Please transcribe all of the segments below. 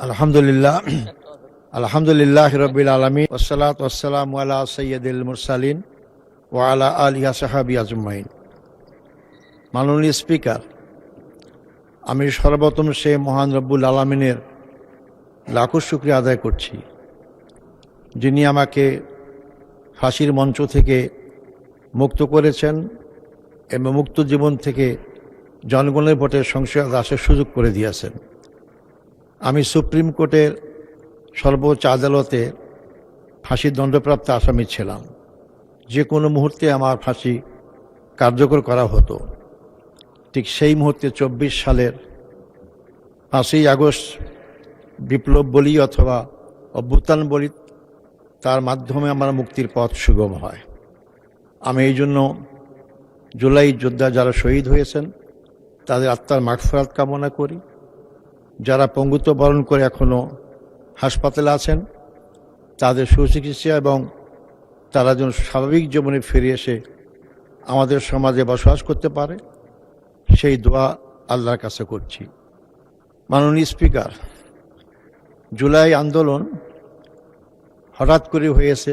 আলহামদুলিল্লাহ আলহামদুলিল্লাহ রাব্বিল আলামিন ওয়াসসালাতু ওয়াসসালামু আলা সাইয়্যিদিল মুরসালিন ওয়া আলা আলিহি ওয়া সাহবিহি আজমাইন। মাননীয় স্পিকার, আমি সর্বপ্রথম সে মহান রব্বুল আলামিনের লাখো শুকরিয়া আদায় করছি, যিনি আমাকে ফাঁসির মঞ্চ থেকে মুক্ত করেছেন এবং মুক্ত জীবন থেকে জনগণের ভোটে সংসদে আসার সুযোগ করে দিয়েছেন। আমি সুপ্রিম কোর্টের সর্বোচ্চ আদালতে ফাঁসির দণ্ডপ্রাপ্ত আসামি ছিলাম। যে কোনো মুহূর্তে আমার ফাঁসি কার্যকর করা হতো। ঠিক সেই মুহূর্তে 24 সালের 5ই আগস্ট বিপ্লব বলি অথবা অভ্যুত্থান বলি, তার মাধ্যমে আমার মুক্তির পথ সুগম হয়। আমি এই জন্য জুলাই যোদ্ধা যারা শহীদ হয়েছেন তাদের আত্মার মাগফিরাত কামনা করি। যারা পঙ্গুত্ব বরণ করে এখনও হাসপাতালে আছেন তাদের সুচিকিৎসা এবং তারা যেন স্বাভাবিক জীবনে ফিরে এসে আমাদের সমাজে বসবাস করতে পারে, সেই দোয়া আল্লাহর কাছে করছি। মাননীয় স্পিকার, জুলাই আন্দোলন হঠাৎ করে হয়েছে,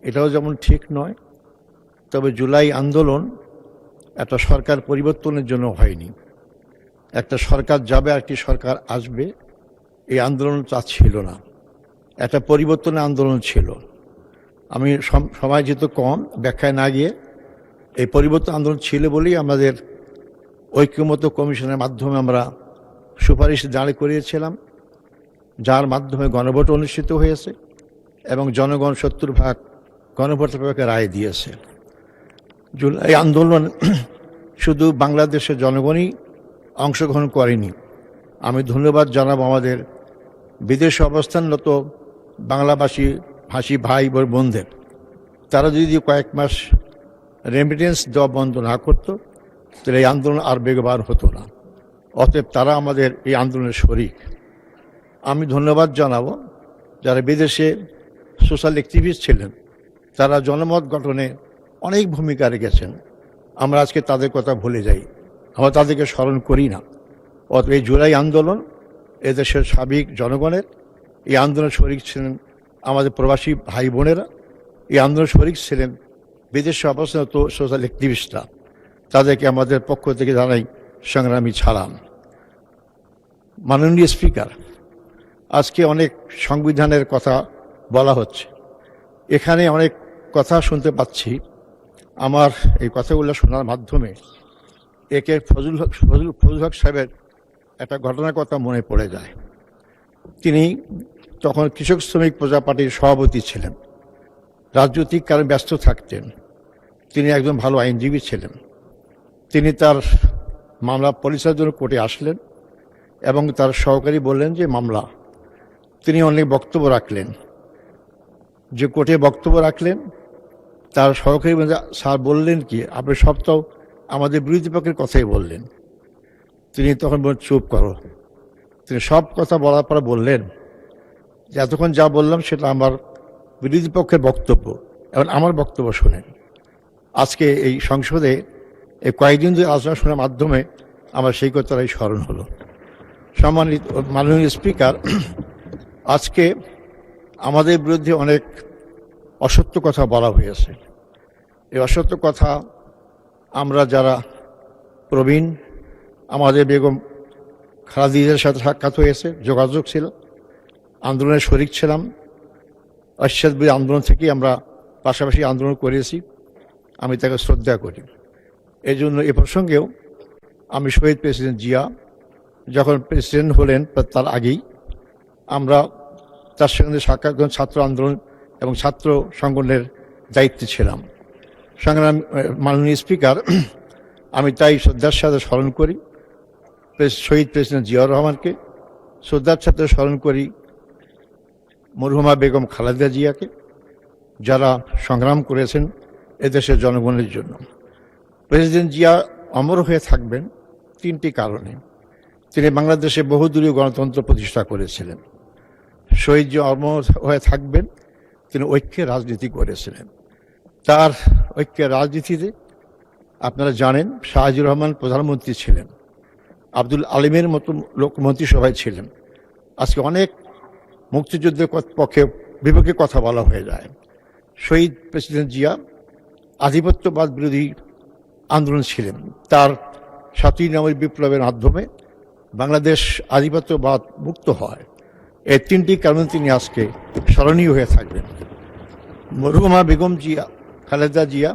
এটাও যেমন ঠিক নয়, তবে জুলাই আন্দোলন একটা সরকার পরিবর্তনের জন্য হয়নি। একটা সরকার যাবে, একটি সরকার আসবে, এই আন্দোলন তা ছিল না। একটা পরিবর্তনের আন্দোলন ছিল। আমি সময় যেহেতু কম, ব্যাখ্যায় না গিয়ে এই পরিবর্তন আন্দোলন ছিল বলেই আমাদের ঐক্যমত কমিশনের মাধ্যমে আমরা সুপারিশ দাঁড় করিয়েছিলাম, যার মাধ্যমে গণভোট অনুষ্ঠিত হয়েছে এবং জনগণ 70% গণভোটের পক্ষে রায় দিয়েছে। জুলাই আন্দোলন শুধু বাংলাদেশের জনগণই অংশগ্রহণ করেনি। আমি ধন্যবাদ জানাবো আমাদের বিদেশে অবস্থানরত বাংলাভাষী ভাই বোনদের। তারা যদি কয়েক মাস রেমিটেন্স দেওয়া বন্ধ না করতো তাহলে এই আন্দোলন আর বেগবান হতো না। অতএব তারা আমাদের এই আন্দোলনের শরিক। আমি ধন্যবাদ জানাবো যারা বিদেশে সোশ্যাল অ্যাক্টিভিস্ট ছিলেন, তারা জনমত গঠনে অনেক ভূমিকা রেখেছেন। আমরা আজকে তাদের কথা ভুলে যাই, আমরা তাদেরকে স্মরণ করি না। অতএব এই জুলাই আন্দোলন এদেশের সাবেক জনগণের, এই আন্দোলনের শরিক ছিলেন আমাদের প্রবাসী ভাই বোনেরা, এই আন্দোলনের শরিক ছিলেন বিদেশে অবস্থানত সোশ্যাল অ্যাক্টিভিস্টরা। তাদেরকে আমাদের পক্ষ থেকে জানাই সংগ্রামী ছাড়ান। মাননীয় স্পিকার, আজকে অনেক সংবিধানের কথা বলা হচ্ছে, এখানে অনেক কথা শুনতে পাচ্ছি। আমার এই কথাগুলো শোনার মাধ্যমে একে ফজল হক সাহেবের একটা ঘটনার কথা মনে পড়ে যায়। তিনি তখন কৃষক শ্রমিক প্রজা পার্টির সভাপতি ছিলেন, রাজনৈতিক কারণে ব্যস্ত থাকতেন। তিনি একজন ভালো আইনজীবী ছিলেন। তিনি তার মামলা পরিচালনার জন্য কোর্টে আসলেন এবং তার সহকারী বললেন যে মামলা। তিনি অনেক বক্তব্য রাখলেন, যে কোর্টে বক্তব্য রাখলেন। তার সহকারী স্যার বললেন কি, আপনি সব তো আমাদের বিরোধী পক্ষের কথাই বললেন। তিনি তখন বললেন চুপ করো। তিনি সব কথা বলার পর বললেন যে এতক্ষণ যা বললাম সেটা আমার বিরোধী পক্ষের বক্তব্য, এবং আমার বক্তব্য শোনেন। আজকে এই সংসদে এই কয়েকদিন ধরে আলোচনা শোনার মাধ্যমে আমার সেই কথাটাই স্মরণ হলো। সম্মানিত মাননীয় স্পিকার, আজকে আমাদের বিরুদ্ধে অনেক অসত্য কথা বলা হয়েছে। এই অসত্য কথা আমরা যারা প্রবীণ, আমাদের বেগম খালেদার সাথে সাক্ষাৎ হয়েছে, যোগাযোগ ছিল, আন্দোলনের শরিক ছিলাম। অশ্ববিরোধী আন্দোলন থেকেই আমরা পাশাপাশি আন্দোলন করেছি। আমি তাকে শ্রদ্ধা করি। এই জন্য এ প্রসঙ্গেও আমি শহীদ প্রেসিডেন্ট জিয়া যখন প্রেসিডেন্ট হলেন তার আগেই আমরা তার সঙ্গে সাক্ষাৎ ছাত্র আন্দোলন এবং ছাত্র সংগঠনের দায়িত্বে ছিলাম। সংগ্রাম মাননীয় স্পিকার, আমি তাই শ্রদ্ধার সাথে স্মরণ করি শহীদ প্রেসিডেন্ট জিয়াউর রহমানকে, শ্রদ্ধার সাথে স্মরণ করি মরহুমা বেগম খালেদা জিয়াকে, যারা সংগ্রাম করেছেন এদেশের জনগণের জন্য। প্রেসিডেন্ট জিয়া অমর হয়ে থাকবেন 3টি কারণে। তিনি বাংলাদেশে বহুদলীয় গণতন্ত্র প্রতিষ্ঠা করেছিলেন। শহীদ জিয়া অমর হয়ে থাকবেন, তিনি ঐক্যের রাজনীতি করেছিলেন। তার ঐক্যের রাজনীতিতে আপনারা জানেন শাহজিউর রহমান প্রধানমন্ত্রী ছিলেন, আব্দুল আলিমের মতো লোক মন্ত্রিসভায় ছিলেন। আজকে অনেক মুক্তিযুদ্ধের পক্ষে বিপক্ষে কথা বলা হয়ে যায়। শহীদ প্রেসিডেন্ট জিয়া আধিপত্যবাদ বিরোধী আন্দোলন ছিলেন। তার ৭ই নভেম্বর বিপ্লবের মাধ্যমে বাংলাদেশ আধিপত্যবাদ মুক্ত হয়। এই তিনটি কারণে তিনি আজকে স্মরণীয় হয়ে থাকবেন। মরহুমা বেগম জিয়া, খালেদা জিয়া,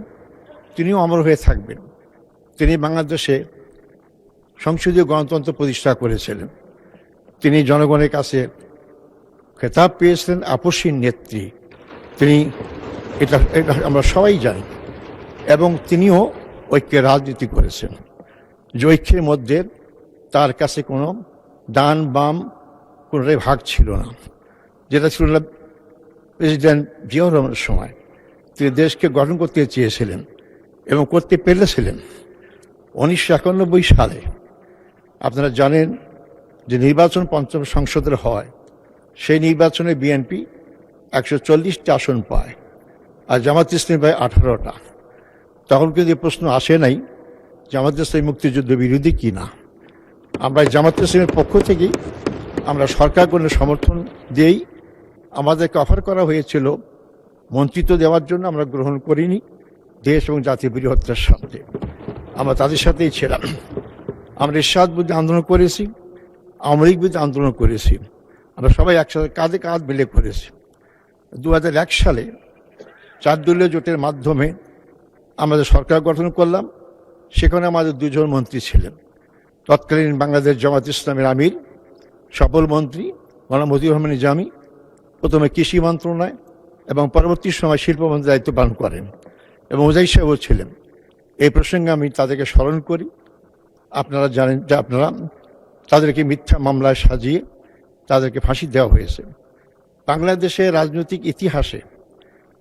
তিনিও অমর হয়ে থাকবেন। তিনি বাংলাদেশে সংসদীয় গণতন্ত্র প্রতিষ্ঠা করেছিলেন। তিনি জনগণের কাছে খেতাব পেয়েছিলেন আপসীর নেত্রী। তিনি এটা আমরা সবাই জানি। এবং তিনিও ঐক্যের রাজনীতি করেছেন, যে ঐক্যের মধ্যে তার কাছে কোনো ডান বাম কোনোটাই ভাগ ছিল না, যেটা ছিল না প্রেসিডেন্ট জিয়াউর রহমানের সময়। তিনি দেশকে গঠন করতে চেয়েছিলেন এবং করতে পেরেছিলেন। 1991 সালে আপনারা জানেন যে নির্বাচন পঞ্চম সংসদের হয়। সেই নির্বাচনে বিএনপি 140টা আসন পায়, আর জামাত ইসলামী পায় 18টা। তখন কিন্তু এই প্রশ্ন আসে নাই জামাত ইসলামী মুক্তিযুদ্ধ বিরোধী কি না। আমরা জামাত ইসলামের পক্ষ থেকেই আমরা সরকার গঠনের সমর্থন দিয়েই আমাদেরকে অফার করা হয়েছিল মন্ত্রিত্ব দেওয়ার জন্য। আমরা গ্রহণ করিনি। দেশ এবং জাতীয় বৃহত্তর স্বার্থে আমরা তাদের সাথেই ছিলাম। আমরা এরশাদ বিরুদ্ধে আন্দোলন করেছি, আওয়ামী লীগ বিরুদ্ধে আন্দোলন করেছি। আমরা সবাই একসাথে কাঁধে কাঁধ মিলে করেছি। 2001 সালে 4 দলীয় জোটের মাধ্যমে আমাদের সরকার গঠন করলাম। সেখানে আমাদের 2 জন মন্ত্রী ছিলেন। তৎকালীন বাংলাদেশ জামাত ইসলামের আমির সফল মন্ত্রী মাওলানা মতিউর রহমান নিজামী প্রথমে কৃষি মন্ত্রণালয় এবং পরবর্তী সময় শিল্প মন্ত্রীর দায়িত্ব পালন করেন, এবং মুজাহিদ সাহেবও ছিলেন। এই প্রসঙ্গে আমি তাদেরকে স্মরণ করি। আপনারা জানেন যে আপনারা তাদেরকে মিথ্যা মামলায় সাজিয়ে তাদেরকে ফাঁসি দেওয়া হয়েছে। বাংলাদেশের রাজনৈতিক ইতিহাসে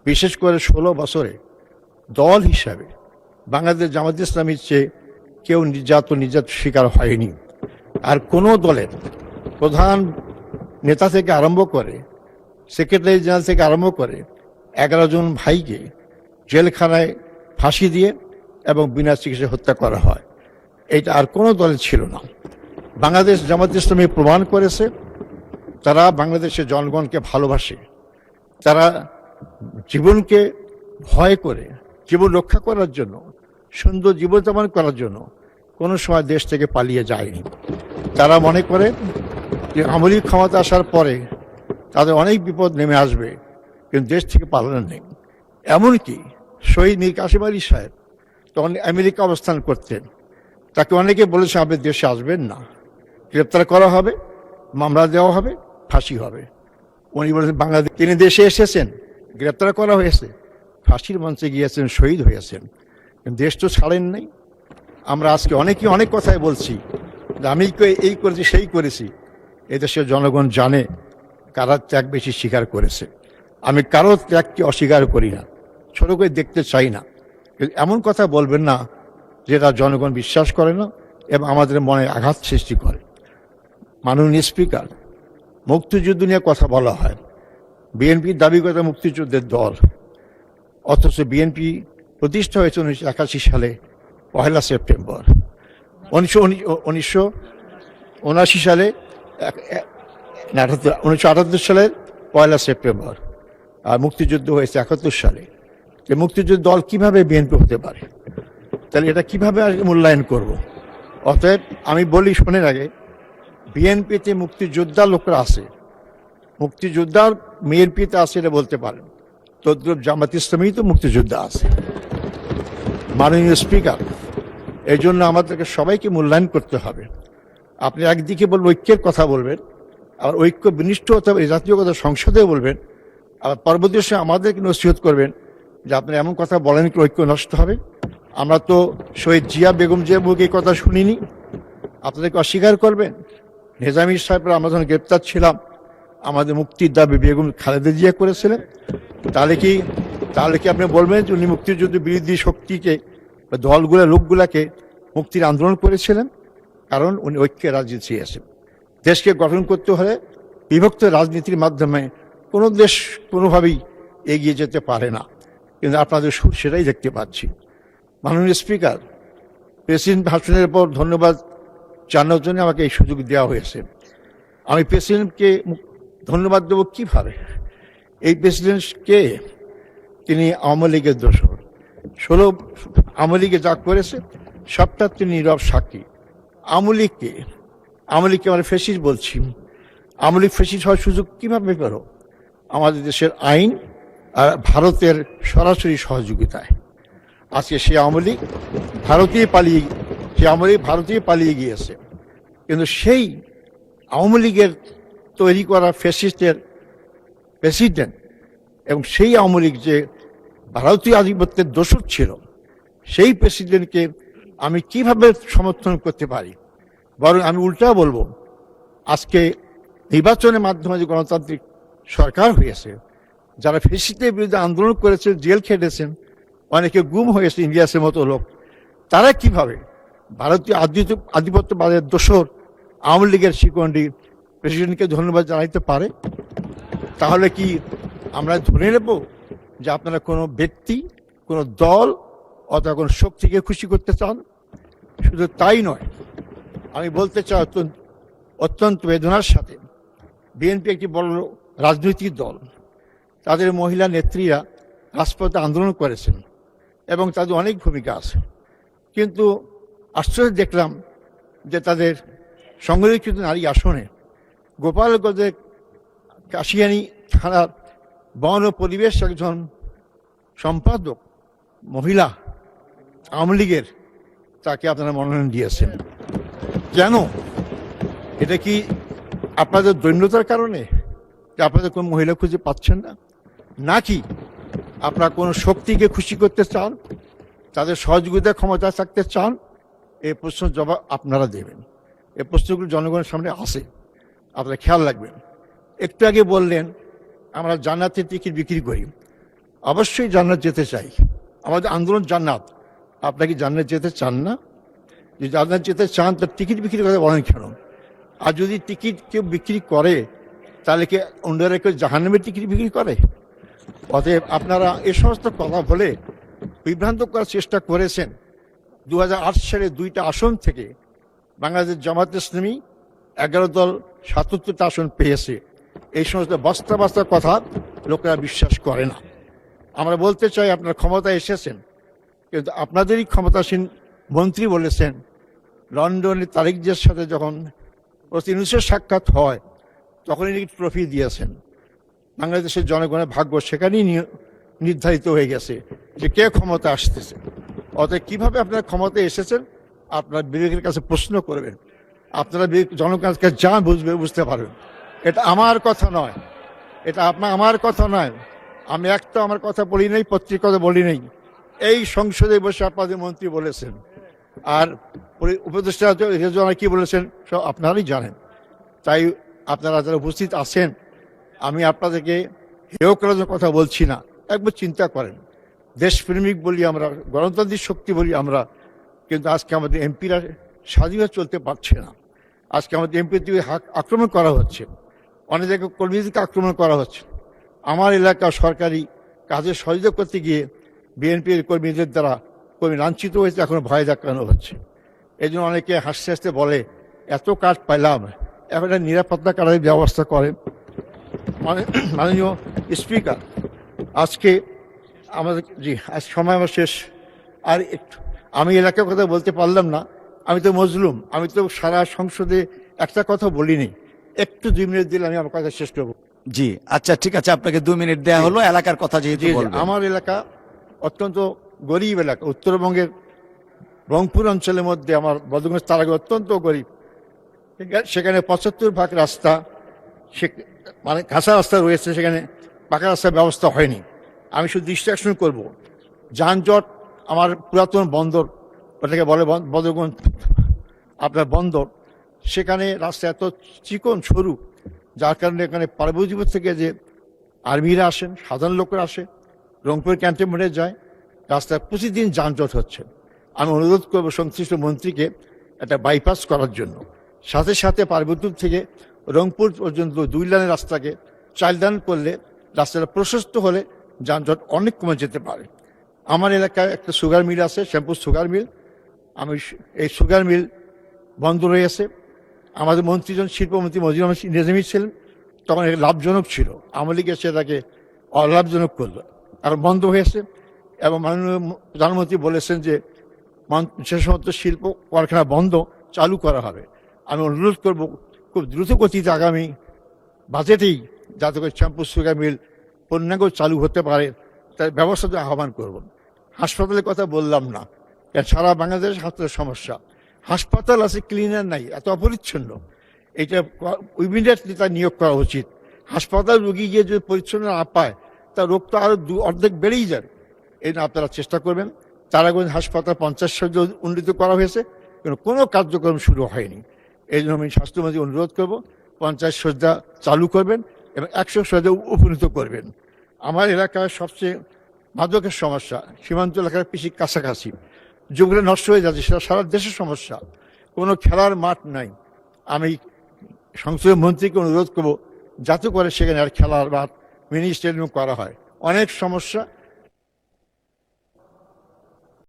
বিশেষ করে 16 বছরে দল হিসাবে বাংলাদেশ জামাত ইসলামীর চেয়ে কেউ নির্যাতন শিকার হয়নি। আর কোনো দলের প্রধান নেতা থেকে আরম্ভ করে সেক্রেটারি জেনারেল থেকে আরম্ভ করে 11 জন ভাইকে জেলখানায় ফাঁসি দিয়ে এবং বিনা চিকিৎসায় হত্যা করা হয়। এটা আর কোনো দলের ছিল না। বাংলাদেশ জামাত ইসলামী প্রমাণ করেছে তারা বাংলাদেশের জনগণকে ভালোবাসে। তারা জীবনকে ভয় করে জীবন রক্ষা করার জন্য, সুন্দর জীবনযাপন করার জন্য কোনো সময় দেশ থেকে পালিয়ে যায়নি। তারা মনে করে যে আওয়ামী লীগ ক্ষমতা আসার পরে তাদের অনেক বিপদ নেমে আসবে, কিন্তু দেশ থেকে পালানো নেই। এমনকি শহীদ মীর কাসেম আলী সাহেব তখন আমেরিকা অবস্থান করতেন। তাকে অনেকে বলেছে আপনি দেশে আসবেন না, গ্রেপ্তার করা হবে, মামলা দেওয়া হবে, ফাঁসি হবে। উনি বলেছেন বাংলাদেশ, তিনি দেশে এসেছেন, গ্রেপ্তার করা হয়েছে, ফাঁসির মঞ্চে গিয়েছেন, শহীদ হয়েছেন, দেশ তো ছাড়েন নাই। আমরা আজকে অনেকে অনেক কথাই বলছি যে আমি এই করেছি সেই করেছি। এদেশের জনগণ জানে কারা ত্যাগ বেশি স্বীকার করেছে। আমি কারো ত্যাগকে অস্বীকার করি না, ছোট করে দেখতে চাই না, কিন্তু এমন কথা বলবেন না যেটা জনগণ বিশ্বাস করে না এবং আমাদের মনে আঘাত সৃষ্টি করে। মাননীয় স্পিকার, মুক্তিযুদ্ধ নিয়ে কথা বলা হয়। বিএনপির দাবি করে মুক্তিযুদ্ধের দল, অথচ বিএনপি প্রতিষ্ঠা হয়েছে 1981 সালে 1 সেপ্টেম্বর। 1979 সালে 1978 সালের 1 সেপ্টেম্বর, আর মুক্তিযুদ্ধ হয়েছে 71 সালে। যে মুক্তিযুদ্ধ দল কিভাবে বিএনপি হতে পারে? তাহলে এটা কিভাবে মূল্যায়ন করব? অতএব আমি বলি, শোনেন আগে, বিএনপিতে মুক্তিযোদ্ধার লোকরা আছে, মুক্তিযোদ্ধার বিএনপিতে আছে এটা বলতে পারেন। তদ্রুপ জামাত ইসলামী তো মুক্তিযোদ্ধা আছে। মাননীয় স্পিকার, এই জন্য আমাদেরকে সবাইকে মূল্যায়ন করতে হবে। আপনি একদিকে বলবেন ঐক্যের কথা বলবেন, আবার ঐক্য বিনিষ্ট হতে হবে এই জাতীয় কথা সংসদে বলবেন, আবার পরবর্তী সময় আমাদেরকে নসিহত করবেন যে আপনি এমন কথা বলেন কি ঐক্য নষ্ট হবে। আমরা তো শহীদ জিয়া বেগম জিয়ার মুখে এই কথা শুনিনি, আপনাদেরকে অস্বীকার করবেন? নিজামী সাহেবরা আমরা যখন গ্রেপ্তার ছিলাম আমাদের মুক্তির দাবি বেগম খালেদা জিয়া করেছিলেন। তাহলে কি আপনি বলবেন যে উনি মুক্তিযুদ্ধ বিরোধী শক্তিকে বা দলগুলা লোকগুলাকে মুক্তির আন্দোলন করেছিলেন? কারণ উনি ঐক্যের রাজনীতি চেয়েছেন। দেশকে গঠন করতে হলে বিভক্ত রাজনীতির মাধ্যমে কোনো দেশ কোনোভাবেই এগিয়ে যেতে পারে না, কিন্তু আপনাদের সুর সেটাই দেখতে পাচ্ছি। মাননীয় স্পিকার, প্রেসিডেন্ট ভাষণের পর ধন্যবাদ জানানোর জন্য আমাকে এই সুযোগ দেওয়া হয়েছে। আমি প্রেসিডেন্টকে ধন্যবাদ দেবো কিভাবে? এই প্রেসিডেন্ট কে? তিনি আওয়ামী লীগের দোসর। আওয়ামী লীগে যা করেছে সবটা তিনি নীরব সাক্ষী। আওয়ামী লীগকে আমরা ফেসিস্ট বলছি। আওয়ামী লীগ ফেসিস্ট হওয়ার সুযোগ কিভাবে পেল? আমাদের দেশের আইন আর ভারতের সরাসরি সহযোগিতায়। আজকে সে আওয়ামী লীগ ভারতীয় পালিয়ে গিয়েছে। কিন্তু সেই আওয়ামী লীগের তৈরি করা ফ্যাসিস্টের প্রেসিডেন্ট এবং সেই আওয়ামী লীগ যে ভারতীয় আধিপত্যের দোসর ছিল, সেই প্রেসিডেন্টকে আমি কিভাবে সমর্থন করতে পারি? বরং আমি উল্টা বলবো, আজকে নির্বাচনের মাধ্যমে যে গণতান্ত্রিক সরকার হয়েছে, যারা ফ্যাসিস্টের বিরুদ্ধে আন্দোলন করেছেন, জেল খেটেছেন, অনেকে গুম হয়েছে, ইলিয়াসের মতো লোক, তারা কিভাবে ভারতীয় আধিপত্যবাদের দোসর আওয়ামী লীগের শিকন্ডি প্রেসিডেন্টকে ধন্যবাদ জানাইতে পারে? তাহলে কি আমরা ধরে নেব যে আপনারা কোনো ব্যক্তি, কোনো দল অথবা কোনো শক্তিকে খুশি করতে চান? শুধু তাই নয়, আমি বলতে চাই অত্যন্ত বেদনার সাথে, বিএনপি একটি বড় রাজনৈতিক দল, তাদের মহিলা নেত্রীরা রাজপথে আন্দোলন করেছেন এবং তাদের অনেক ভূমিকা আছে। কিন্তু আশ্চর্য দেখলাম যে তাদের সংরক্ষিত নারী আসনে গোপালগঞ্জের কাশিয়ানী থানার বন ও পরিবেশ একজন সম্পাদক মহিলা আওয়ামী লীগের, তাকে আপনারা মনোনয়ন দিয়েছেন। কেন? এটা কি আপনাদের দৈন্যতার কারণে যে আপনাদের কোনো মহিলা খুঁজে পাচ্ছেন না, নাকি আপনারা কোনো শক্তিকে খুশি করতে চান, তাদের সহযোগিতা ক্ষমতা থাকতে চান? এই প্রশ্নের জবাব আপনারা দেবেন। এই প্রশ্নগুলো জনগণের সামনে আসে, আপনারা খেয়াল রাখবেন। একটু আগে বললেন আমরা জান্নাতের টিকিট বিক্রি করি। অবশ্যই জান্নাত যেতে চাই, আমাদের আন্দোলন জান্নাত। আপনারা কি জান্নাত যেতে চান না? যে জান্নাত যেতে চান তার টিকিট বিক্রি করে বলেন কেন? আর যদি টিকিট কেউ বিক্রি করে, তাহলে কি অন্যরা কেউ জাহান্নামের টিকিট বিক্রি করে? অতএব আপনারা এ সমস্ত কথা বলে বিভ্রান্ত করার চেষ্টা করেছেন। 2008 সালে 2টা আসন থেকে বাংলাদেশ জামায়াত ইসলামী 11 দল 77টা আসন পেয়েছে। এই সমস্ত বস্তা বস্তা কথা লোকেরা বিশ্বাস করে না। আমরা বলতে চাই, আপনারা ক্ষমতায় এসেছেন, কিন্তু আপনাদেরই ক্ষমতাসীন মন্ত্রী বলেছেন লন্ডনের তারিকদের সাথে যখন প্রতিনিধির সাক্ষাৎ হয় তখনই ট্রফি দিয়েছেন। বাংলাদেশের জনগণের ভাগ্য সেখানেই নির্ধারিত হয়ে গেছে যে কে ক্ষমতা আসতেছে। অতএব কিভাবে আপনারা ক্ষমতায় এসেছেন আপনার বিবেকের কাছে প্রশ্ন করবেন। আপনারা জনগণের কাছে যা বুঝতে পারবেন। এটা আমার কথা নয়, এটা আমার কথা নয়। আমি একটা আমার কথা বলি নাই, পত্রিকাতে বলি নাই, এই সংসদে বসে আপনাদের মন্ত্রী বলেছেন। আর উপদেষ্টা কি বলেছেন সব আপনারাই জানেন। তাই আপনারা যারা উপস্থিত আছেন, আমি আপনাদেরকে হেয় করার কথা বলছি না। একবার চিন্তা করেন, দেশপ্রেমিক বলি আমরা, গণতান্ত্রিক শক্তি বলি আমরা, কিন্তু আজকে আমাদের এমপিরা স্বাধীনভাবে চলতে পারছে না। আজকে আমাদের এমপির দিকে আক্রমণ করা হচ্ছে, অনেক জায়গায় কর্মীদেরকে আক্রমণ করা হচ্ছে। আমার এলাকা সরকারি কাজে সহযোগিতা করতে গিয়ে বিএনপির কর্মীদের দ্বারা কর্মী লাঞ্ছিত হয়েছে, এখন ভয় দেখানো হচ্ছে। এই জন্য অনেকে হাসতে হাসতে বলে এত কাজ পাইলাম, এখন একটা নিরাপত্তা কার্ডের ব্যবস্থা করেন। মাননীয় স্পিকার, আজকে আমাদের আজ সময় আমার শেষ। আর একটু আমি এলাকার কথা বলতে পারলাম না, আমি তো মজলুম, আমি তো সারা সংসদে একটা কথা বলিনি। একটু 2 মিনিট দিলে আমি আমার কথা শেষ করবো। জি আচ্ছা, ঠিক আছে, আপনাকে 2 মিনিট দেয়া হলো এলাকার কথা যেহেতু বলবেন। আমার এলাকা অত্যন্ত গরিব এলাকা, উত্তরবঙ্গের রংপুর অঞ্চলের মধ্যে আমার বদরগঞ্জ তারাগঞ্জ অত্যন্ত গরিব। সেখানে 75 ভাগ রাস্তা মানে কাঁচা রাস্তা রয়েছে, সেখানে পাকা রাস্তার ব্যবস্থা হয়নি। আমি শুধু দৃষ্টি আকর্ষণ করবো, যানজট। আমার পুরাতন বন্দর, ওটাকে বলে বদরগঞ্জ আপনার বন্দর, সেখানে রাস্তা এত চিকন সরু, যার কারণে এখানে পার্বতীপুর থেকে যে আর্মিরা আসেন, সাধারণ লোকরা আসে, রংপুর ক্যান্টনমেন্টে যায়, রাস্তায় প্রতিদিন যানজট হচ্ছে। আমি অনুরোধ করবো সংশ্লিষ্ট মন্ত্রীকে একটা বাইপাস করার জন্য। সাথে সাথে পার্বতীপুর থেকে রংপুর পর্যন্ত 2 লাইনের রাস্তাকে 4 লাইন করলে রাস্তাটা প্রশস্ত হলে যানজট অনেক কমে যেতে পারে। আমার এলাকায় একটা সুগার মিল আছে, শ্যামপুর সুগার মিল। আমি এই সুগার মিল বন্ধ রয়েছে। আমাদের মন্ত্রীজন শিল্পমন্ত্রী মজিদুর রহমান নিজামী ছিলেন, তখন এটা লাভজনক ছিল, আওয়ামী লীগ সেটাকে অলাভজনক করলো, আর বন্ধ হয়েছে। এবং মাননীয় প্রধানমন্ত্রী বলেছেন যে সে সমস্ত শিল্প কারখানা বন্ধ চালু করা হবে। আমি অনুরোধ করব খুব দ্রুত গতিতে আগামী বাজেটেই যাতে করে শ্যামপুর সুগার মিল পূর্ণাঙ্গ চালু হতে পারে তার ব্যবস্থা আহ্বান করব। হাসপাতালের কথা বললাম না, সারা বাংলাদেশ হাসপাতালের সমস্যা। হাসপাতাল আছে, ক্লিনার নাই, এত অপরিচ্ছন্ন। এটা ইমিডিয়েটলি তার নিয়োগ করা উচিত। হাসপাতাল রোগী গিয়ে যদি পরিচ্ছন্ন না পায় তার রোগ তো আরো অর্ধেক বেড়েই যাবে। এই জন্য আপনারা চেষ্টা করবেন। তারাগঞ্জ হাসপাতাল 50 শয্যা উন্নীত করা হয়েছে, কিন্তু কোনো কার্যক্রম শুরু হয়নি। এই জন্য আমি স্বাস্থ্যমন্ত্রী অনুরোধ করব 50 শয্যা চালু করবেন এবং 100 শয্যা উপনীত করবেন। আমার এলাকার সবচেয়ে মাদকের সমস্যা, সীমান্ত এলাকার বেশি কাছাকাছি, যেগুলো নষ্ট হয়ে যাচ্ছে, সেটা সারা দেশের সমস্যা। কোনো খেলার মাঠ নাই। আমি সংসদীয় মন্ত্রীকে অনুরোধ করব যাতে করে সেখানে আর খেলার মাঠ, মিনি স্টেডিয়াম করা হয়। অনেক সমস্যা,